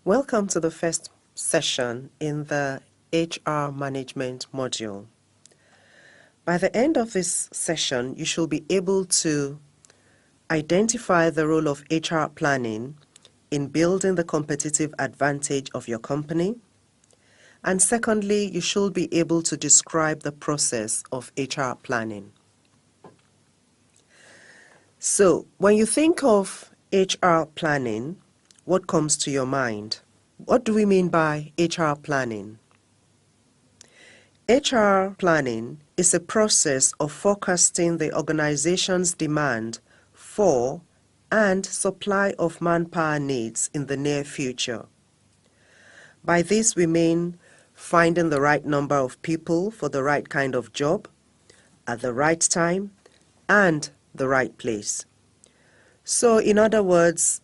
Welcome to the first session in the HR management module. By the end of this session, you should be able to identify the role of HR planning in building the competitive advantage of your company. And secondly, you should be able to describe the process of HR planning. So, when you think of HR planning, what comes to your mind? What do we mean by HR planning? HR planning is a process of forecasting the organization's demand for and supply of manpower needs in the near future. By this we mean finding the right number of people for the right kind of job, at the right time, and the right place. So, in other words,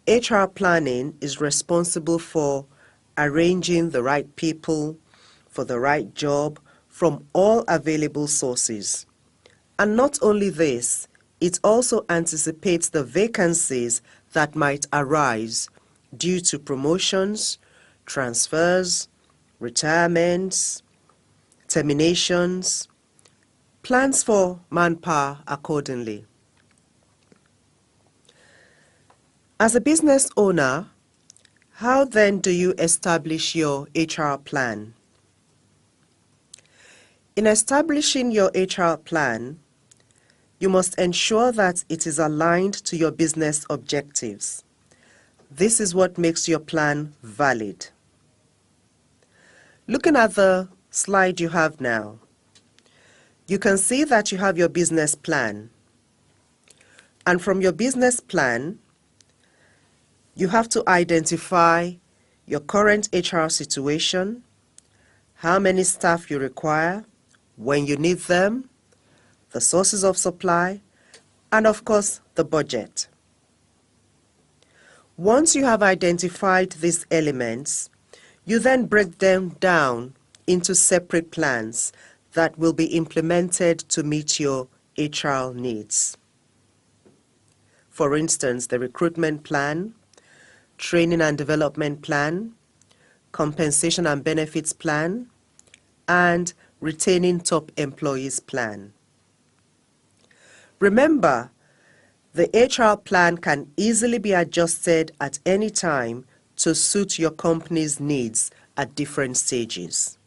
HR planning is responsible for arranging the right people for the right job from all available sources. And not only this, it also anticipates the vacancies that might arise due to promotions, transfers, retirements, terminations, plans for manpower accordingly. As a business owner, how then do you establish your HR plan? In establishing your HR plan, you must ensure that it is aligned to your business objectives. This is what makes your plan valid. Looking at the slide you have now, you can see that you have your business plan. And from your business plan, you have to identify your current HR situation, how many staff you require, when you need them, the sources of supply, and of course, the budget. Once you have identified these elements, you then break them down into separate plans that will be implemented to meet your HR needs. For instance, the recruitment plan, training and development plan, compensation and benefits plan, and retaining top employees plan. Remember, the HR plan can easily be adjusted at any time to suit your company's needs at different stages.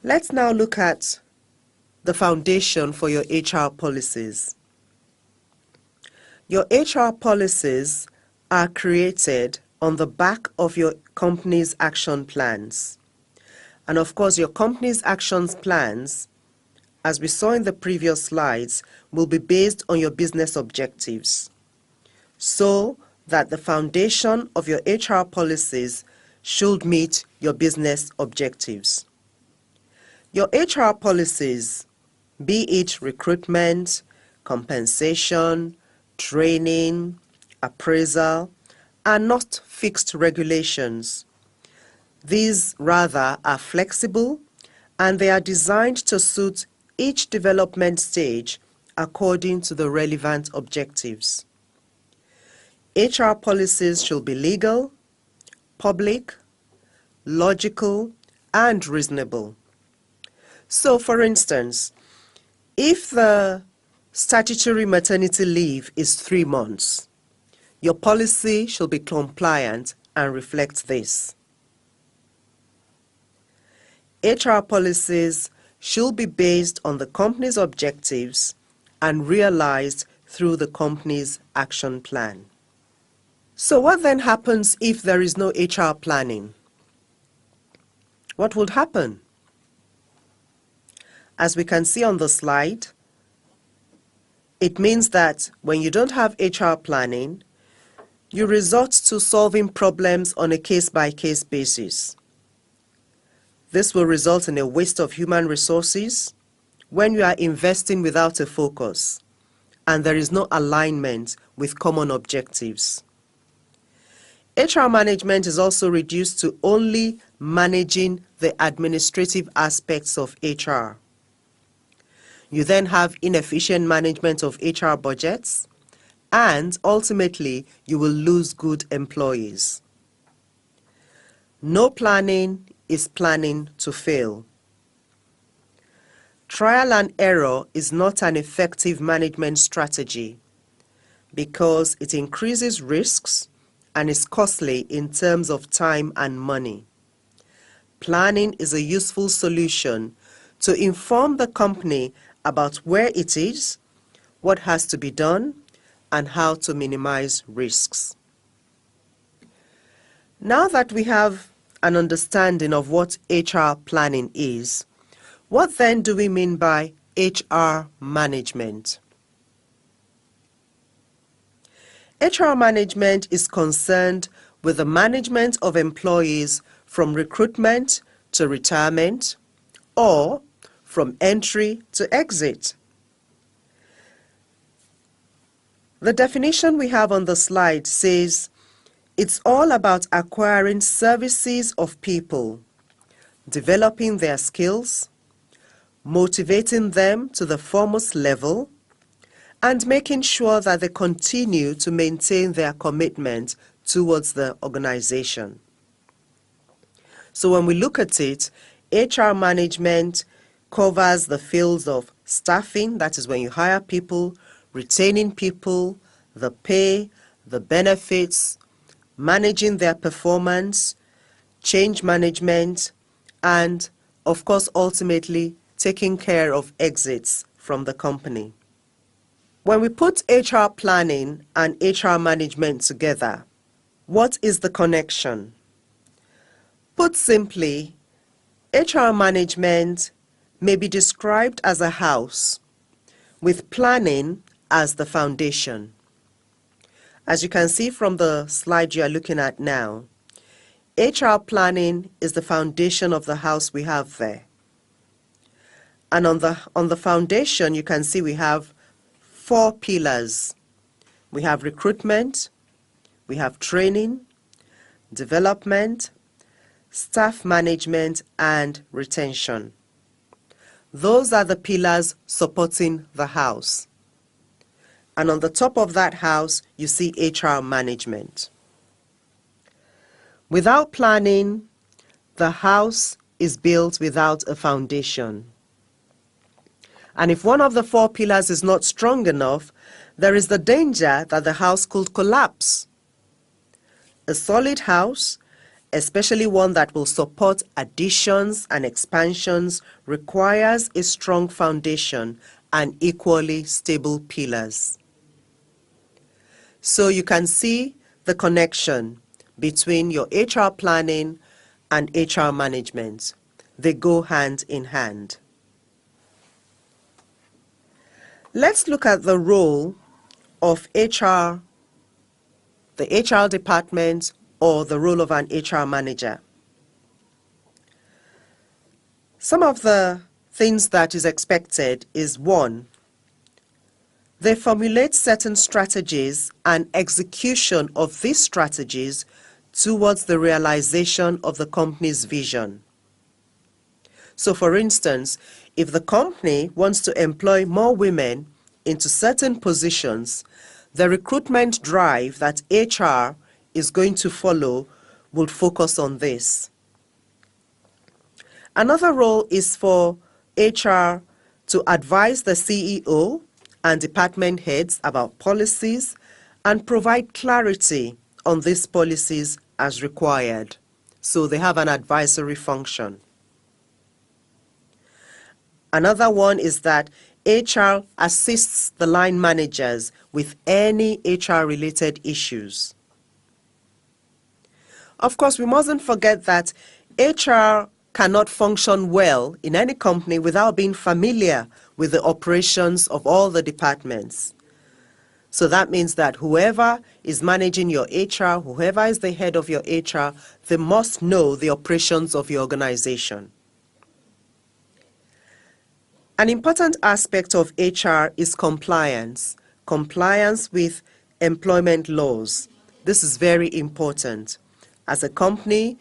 Let's now look at the foundation for your HR policies. Your HR policies are created on the back of your company's action plans. And of course, your company's action plans, as we saw in the previous slides, will be based on your business objectives, so that the foundation of your HR policies should meet your business objectives. Your HR policies, be it recruitment, compensation, training, appraisal, are not fixed regulations. These rather are flexible, and they are designed to suit each development stage according to the relevant objectives. HR policies should be legal, public, logical, and reasonable. So, for instance, if the statutory maternity leave is 3 months, your policy should be compliant and reflect this. HR policies should be based on the company's objectives and realized through the company's action plan. So what then happens if there is no HR planning? What would happen? As we can see on the slide, it means that when you don't have HR planning, you resort to solving problems on a case-by-case basis. This will result in a waste of human resources when you are investing without a focus and there is no alignment with common objectives. HR management is also reduced to only managing the administrative aspects of HR. You then have inefficient management of HR budgets, and ultimately you will lose good employees. No planning is planning to fail. Trial and error is not an effective management strategy because it increases risks and is costly in terms of time and money. Planning is a useful solution to inform the company about where it is, what has to be done, and how to minimize risks. Now that we have an understanding of what HR planning is, what then do we mean by HR management? HR management is concerned with the management of employees from recruitment to retirement or from entry to exit. The definition we have on the slide says it's all about acquiring services of people, developing their skills, motivating them to the foremost level, and making sure that they continue to maintain their commitment towards the organization. So when we look at it, HR management covers the fields of staffing, that is when you hire people, retaining people, the pay, the benefits, managing their performance, change management, and of course ultimately taking care of exits from the company. When we put HR planning and HR management together, what is the connection? Put simply, HR management may be described as a house with planning as the foundation. As you can see from the slide you are looking at now, HR planning is the foundation of the house we have there. And on the foundation, you can see we have 4 pillars. We have recruitment, we have training, development, staff management, and retention. Those are the pillars supporting the house. And on the top of that house, you see HR management. Without planning, the house is built without a foundation. And if one of the 4 pillars is not strong enough, there is the danger that the house could collapse. A solid house, especially one that will support additions and expansions, requires a strong foundation and equally stable pillars. So you can see the connection between your HR planning and HR management. They go hand in hand. Let's look at the role of HR, the HR department, or the role of an HR manager. Some of the things that is expected is 1, they formulate certain strategies and execution of these strategies towards the realization of the company's vision. So for instance, if the company wants to employ more women into certain positions, the recruitment drive that HR is going to follow would focus on this. Another role is for HR to advise the CEO and department heads about policies and provide clarity on these policies as required. So they have an advisory function. Another one is that HR assists the line managers with any HR-related issues. Of course, we mustn't forget that HR cannot function well in any company without being familiar with the operations of all the departments. So that means that whoever is managing your HR, whoever is the head of your HR, they must know the operations of your organization. An important aspect of HR is compliance. Compliance with employment laws. This is very important. As a company,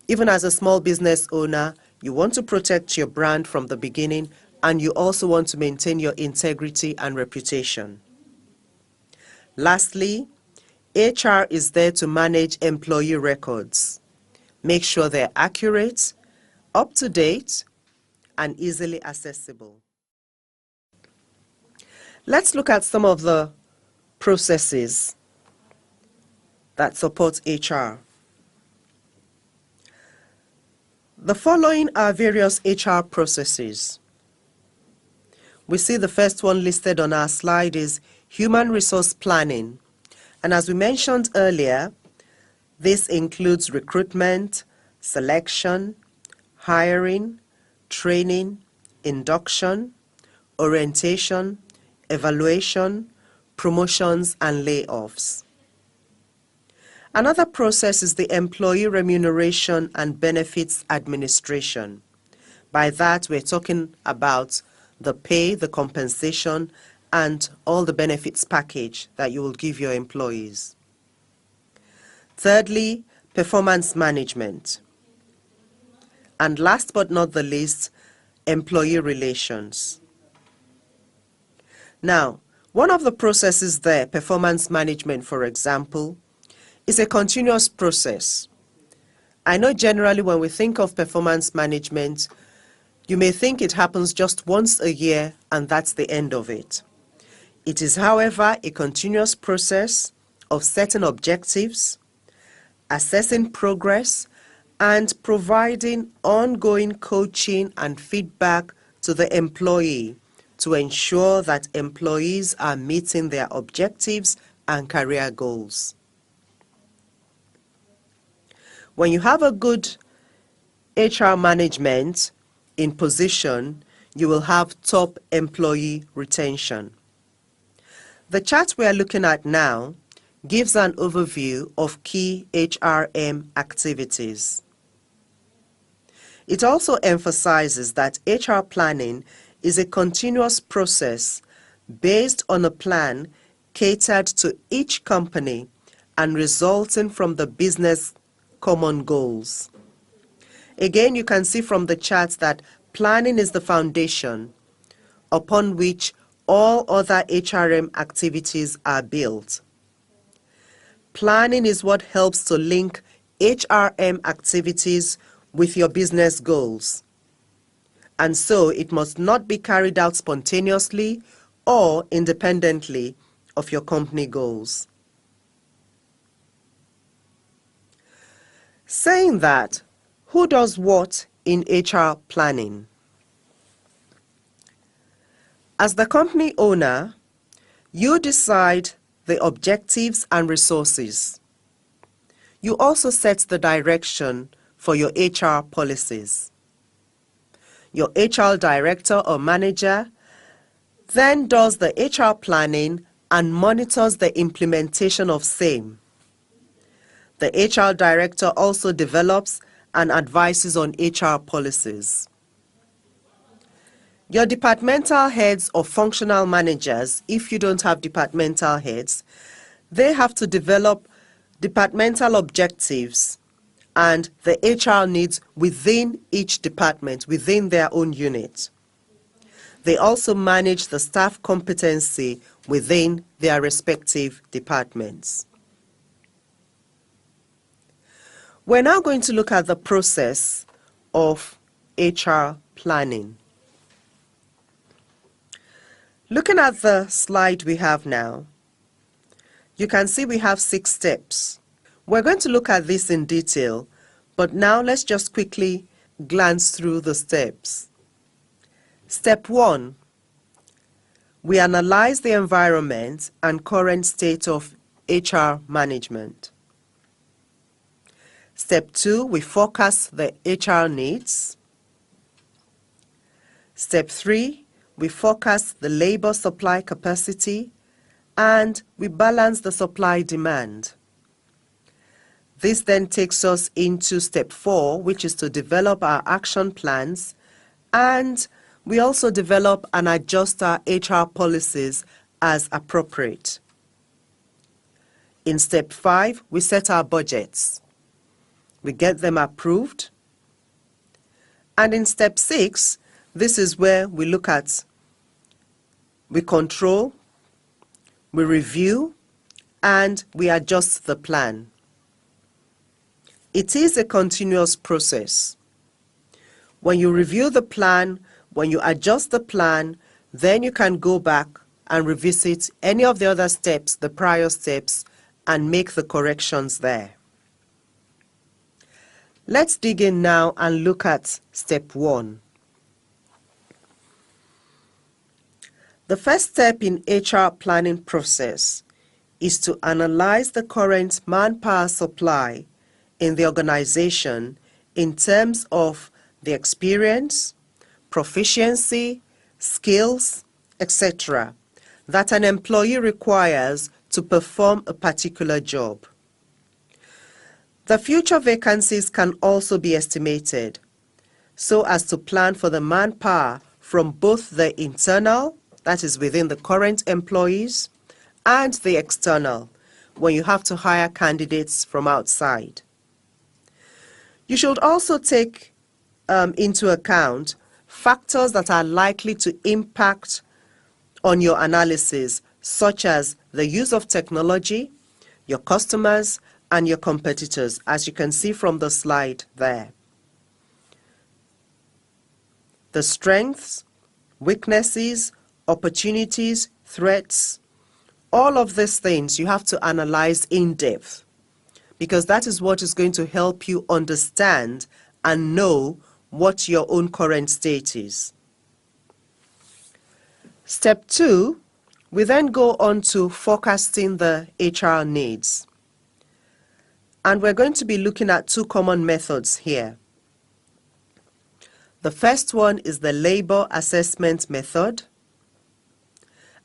even as a small business owner, you want to protect your brand from the beginning, and you also want to maintain your integrity and reputation. Lastly, HR is there to manage employee records. Make sure they're accurate, up to date, and easily accessible. Let's look at some of the processes that support HR. The following are various HR processes. We see the first one listed on our slide is human resource planning. And as we mentioned earlier, this includes recruitment, selection, hiring, training, induction, orientation, evaluation, promotions, and layoffs. Another process is the employee remuneration and benefits administration. By that, we're talking about the pay, the compensation, and all the benefits package that you will give your employees. Thirdly, performance management. And last but not the least, employee relations. Now, one of the processes there, performance management, for example, is a continuous process. I know generally when we think of performance management, you may think it happens just once a year and that's the end of it. It is, however, a continuous process of setting objectives, assessing progress, and providing ongoing coaching and feedback to the employee to ensure that employees are meeting their objectives and career goals. When you have a good HR management in position, you will have top employee retention. The chart we are looking at now gives an overview of key HRM activities. It also emphasizes that HR planning is a continuous process based on a plan catered to each company and resulting from the business common goals. Again, you can see from the chart that planning is the foundation upon which all other HRM activities are built. Planning is what helps to link HRM activities with your business goals. And so it must not be carried out spontaneously or independently of your company goals. Saying that, who does what in HR planning? As the company owner, you decide the objectives and resources. You also set the direction for your HR policies. Your HR director or manager then does the HR planning and monitors the implementation of same. The HR director also develops and advises on HR policies. Your departmental heads or functional managers, if you don't have departmental heads, they have to develop departmental objectives and the HR needs within each department, within their own unit. They also manage the staff competency within their respective departments. We're now going to look at the process of HR planning. Looking at the slide we have now, you can see we have 6 steps. We're going to look at this in detail, but now let's just quickly glance through the steps. Step 1, we analyze the environment and current state of HR management. Step 2, we forecast the HR needs. Step 3, we forecast the labor supply capacity and we balance the supply demand. This then takes us into step 4, which is to develop our action plans, and we also develop and adjust our HR policies as appropriate. In step 5, we set our budgets. We get them approved. And in step 6, this is where we look at, we control, we review, and we adjust the plan. It is a continuous process. When you review the plan, when you adjust the plan, then you can go back and revisit any of the other steps, the prior steps, and make the corrections there. Let's dig in now and look at step 1. The first step in HR planning process is to analyze the current manpower supply in the organization in terms of the experience, proficiency, skills, etc. that an employee requires to perform a particular job. The future vacancies can also be estimated so as to plan for the manpower from both the internal, that is within the current employees, and the external, when you have to hire candidates from outside. You should also take into account factors that are likely to impact on your analysis, such as the use of technology, your customers, and your competitors, as you can see from the slide there. The strengths, weaknesses, opportunities, threats, all of these things you have to analyze in depth, because that is what is going to help you understand and know what your own current state is. Step 2, we then go on to forecasting the HR needs. And we're going to be looking at 2 common methods here. The first one is the labor assessment method,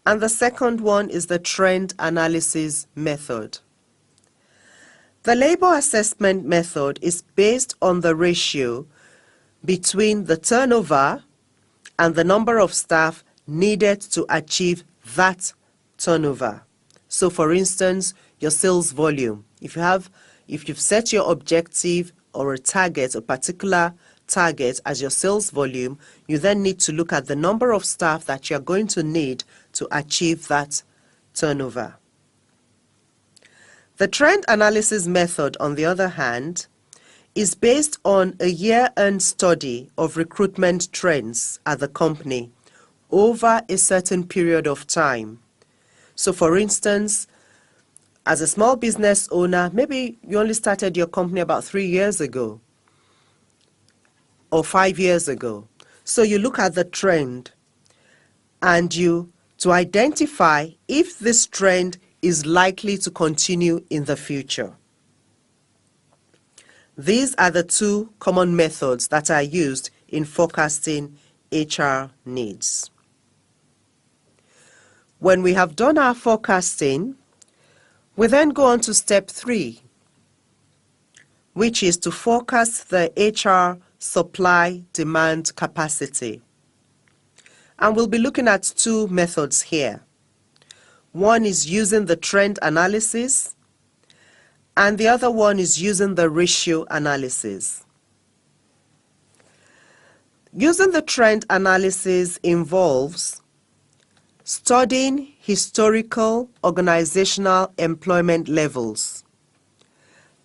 and the second one is the trend analysis method. The labor assessment method is based on the ratio between the turnover and the number of staff needed to achieve that turnover. So for instance, your sales volume. If you've set your objective or a target, a particular target as your sales volume, you then need to look at the number of staff that you're going to need to achieve that turnover. The trend analysis method, on the other hand, is based on a year-end study of recruitment trends at the company over a certain period of time. So for instance, as a small business owner, maybe you only started your company about 3 years ago or 5 years ago. So you look at the trend and to identify if this trend is likely to continue in the future. These are the 2 common methods that are used in forecasting HR needs. When we have done our forecasting, we then go on to step 3, which is to forecast the HR supply-demand capacity. And we'll be looking at 2 methods here. One is using the trend analysis, and the other one is using the ratio analysis. Using the trend analysis involves studying historical organizational employment levels.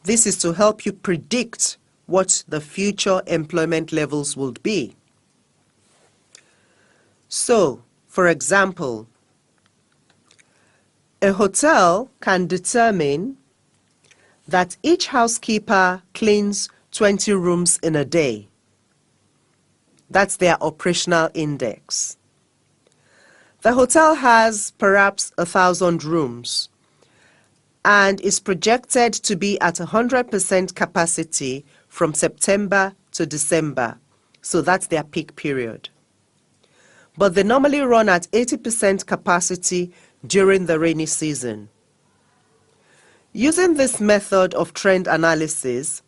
This is to help you predict what the future employment levels will be. So, for example, a hotel can determine that each housekeeper cleans 20 rooms in a day. That's their operational index. The hotel has perhaps 1,000 rooms and is projected to be at 100% capacity from September to December. So that's their peak period. But they normally run at 80% capacity during the rainy season. Using this method of trend analysis,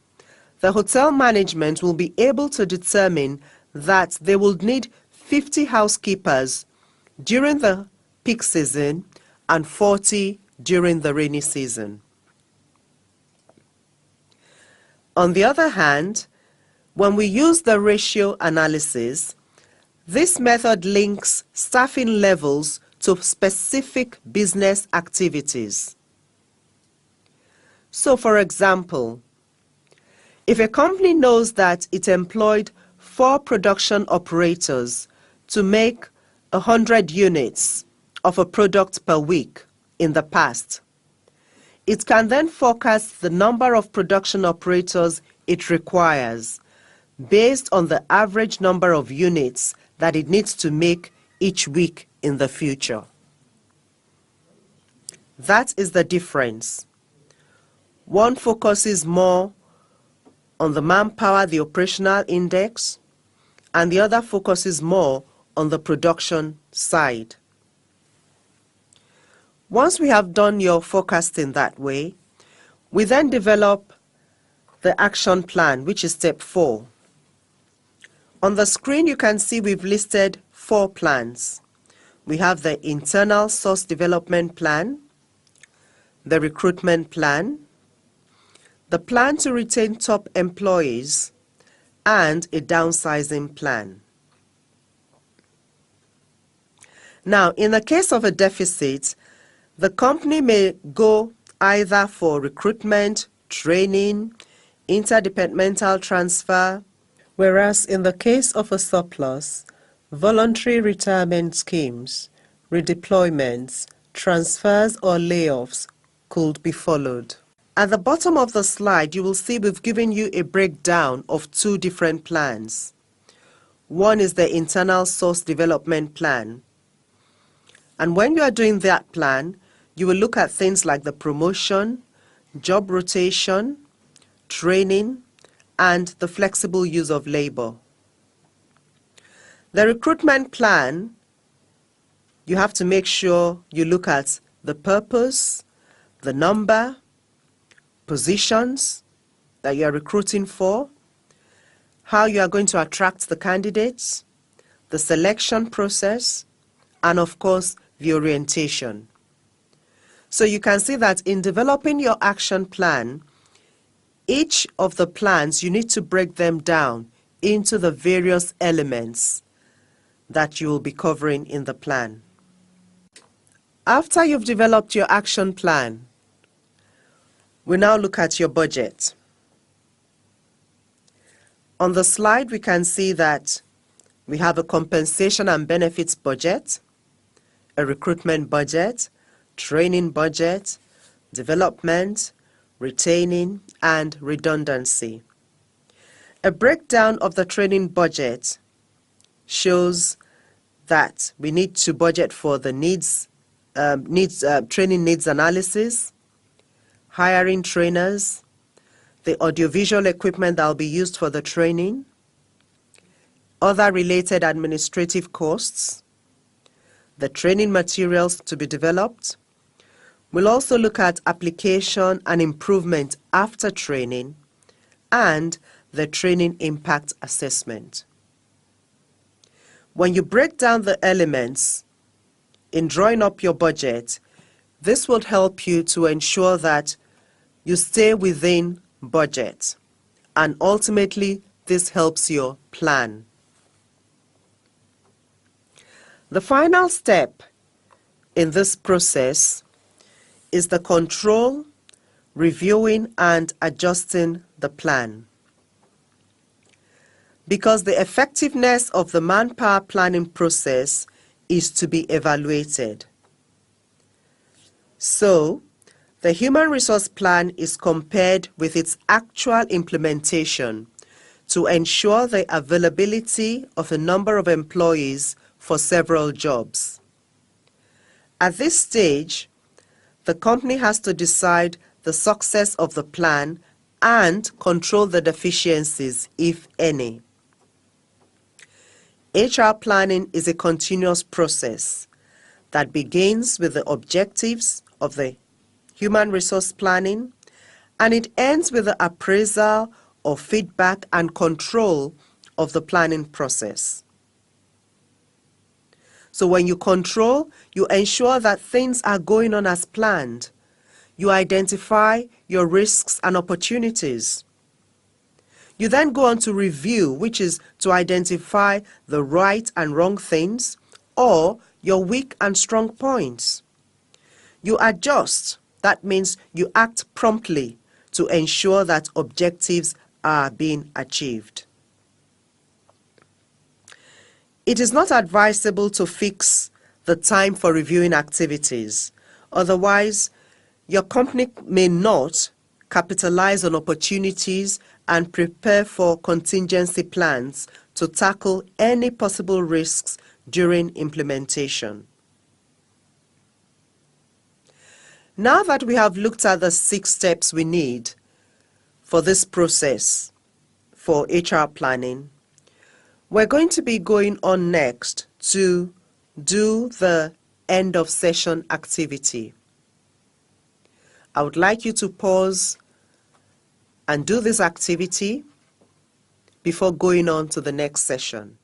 the hotel management will be able to determine that they will need 50 housekeepers during the peak season and 40 during the rainy season. On the other hand, when we use the ratio analysis, this method links staffing levels to specific business activities. So, for example, if a company knows that it employed 4 production operators to make 100 units of a product per week in the past, it can then forecast the number of production operators it requires based on the average number of units that it needs to make each week in the future. That is the difference. One focuses more on the manpower, the operational index, and the other focuses more on the production side. Once we have done your forecasting that way, we then develop the action plan, which is step 4. On the screen, you can see we've listed 4 plans. We have the internal source development plan, the recruitment plan, the plan to retain top employees, and a downsizing plan. Now, in the case of a deficit, the company may go either for recruitment, training, interdepartmental transfer, whereas in the case of a surplus, voluntary retirement schemes, redeployments, transfers or layoffs could be followed. At the bottom of the slide, you will see we've given you a breakdown of 2 different plans. One is the internal source development plan. And when you are doing that plan, you will look at things like the promotion, job rotation, training, and the flexible use of labor. The recruitment plan, you have to make sure you look at the purpose, the number, positions that you are recruiting for, how you are going to attract the candidates, the selection process, and of course, the orientation. So you can see that in developing your action plan, each of the plans, you need to break them down into the various elements that you will be covering in the plan. After you've developed your action plan, we now look at your budget. On the slide, we can see that we have a compensation and benefits budget, a recruitment budget, training budget, development, retaining, and redundancy. A breakdown of the training budget shows that we need to budget for the training needs analysis, hiring trainers, the audiovisual equipment that will be used for the training, other related administrative costs, the training materials to be developed. We'll also look at application and improvement after training and the training impact assessment. When you break down the elements in drawing up your budget, this will help you to ensure that you stay within budget, and ultimately this helps your plan. The final step in this process is the control, reviewing, and adjusting the plan. Because the effectiveness of the manpower planning process is to be evaluated. So, the human resource plan is compared with its actual implementation to ensure the availability of a number of employees for several jobs. At this stage, the company has to decide the success of the plan and control the deficiencies, if any. HR planning is a continuous process that begins with the objectives of the human resource planning, and it ends with the appraisal of feedback and control of the planning process. So when you control, you ensure that things are going on as planned. You identify your risks and opportunities. You then go on to review, which is to identify the right and wrong things or your weak and strong points. You adjust. That means you act promptly to ensure that objectives are being achieved. It is not advisable to fix the time for reviewing activities. Otherwise, your company may not capitalize on opportunities and prepare for contingency plans to tackle any possible risks during implementation. Now that we have looked at the 6 steps we need for this process for HR planning, we're going to be going on next to do the end of session activity. I would like you to pause and do this activity before going on to the next session.